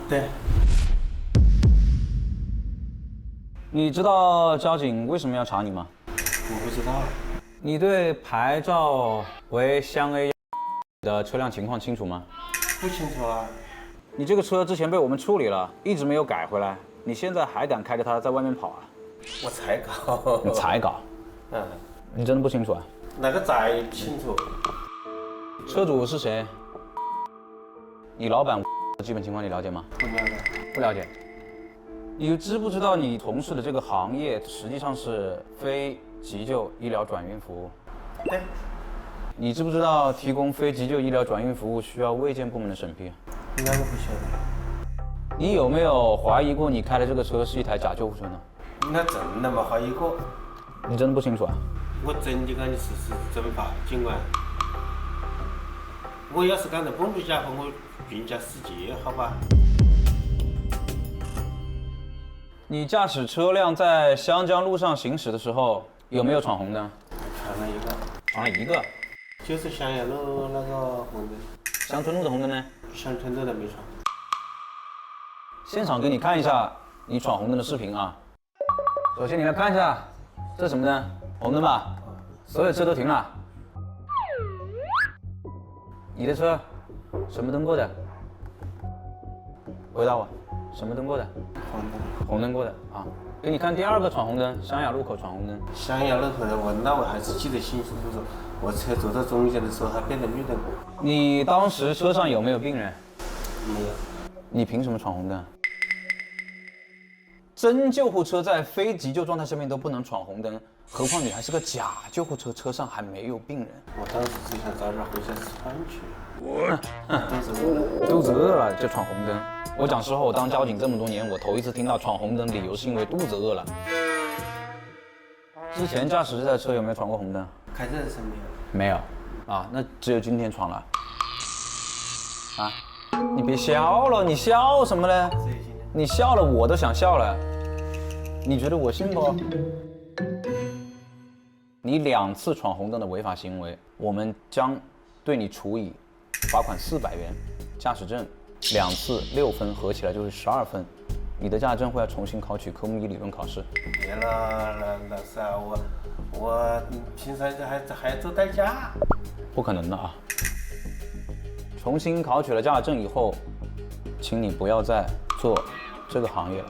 对。你知道交警为什么要查你吗？我不知道。你对牌照为湘 A 的车辆情况清楚吗？不清楚啊。你这个车之前被我们处理了，一直没有改回来，你现在还敢开着它在外面跑啊？我才搞。你才搞？嗯。你真的不清楚啊？那个再清楚。车主是谁？你老板的基本情况你了解吗？不了解。不了解。你知不知道你从事的这个行业实际上是非急救医疗转运服务？对。你知不知道提供非急救医疗转运服务需要卫健部门的审批？那个不晓得。你有没有怀疑过你开的这个车是一台假救护车呢？那真的没怀疑过。你真的不清楚啊？我真的跟你实施真法，警官。我要是敢在公路假话，我并驾驶劫，好吧？你驾驶车辆在湘江路上行驶的时候，有没有闯红灯？闯了一个。闯了一个。就是襄阳路那个红灯。乡村路的红灯呢？乡村路的没闯。现场给你看一下你闯红灯的视频啊。首先你来看一下，这是什么灯？红灯吧？所有车都停了。你的车什么灯过的？回答我，什么灯过的？红灯。红灯过的啊。给你看第二个闯红灯，襄阳路口闯红灯。襄阳路口的我还是记得清楚楚楚。我车走到中间的时候还变成绿灯。你当时车上有没有病人？没有。你凭什么闯红灯？真救护车在非急救状态下面都不能闯红灯，何况你还是个假救护车，车上还没有病人。我当时只想早点回家吃饭去。肚子饿了就闯红灯。我讲实话，我当交警这么多年，我头一次听到闯红灯理由是因为肚子饿了。之前驾驶这台车有没有闯过红灯？开这是没有。没有啊，那只有今天闯了。啊，你别笑了，你笑什么呢？你笑了我都想笑了。你觉得我信不？你2次闯红灯的违法行为，我们将对你处以罚款400元，驾驶证2次6分，合起来就是12分。你的驾驶证会要重新考取科目1理论考试。别了，老师啊，我平常还做代驾。不可能的啊！重新考取了驾驶证以后，请你不要再做这个行业了。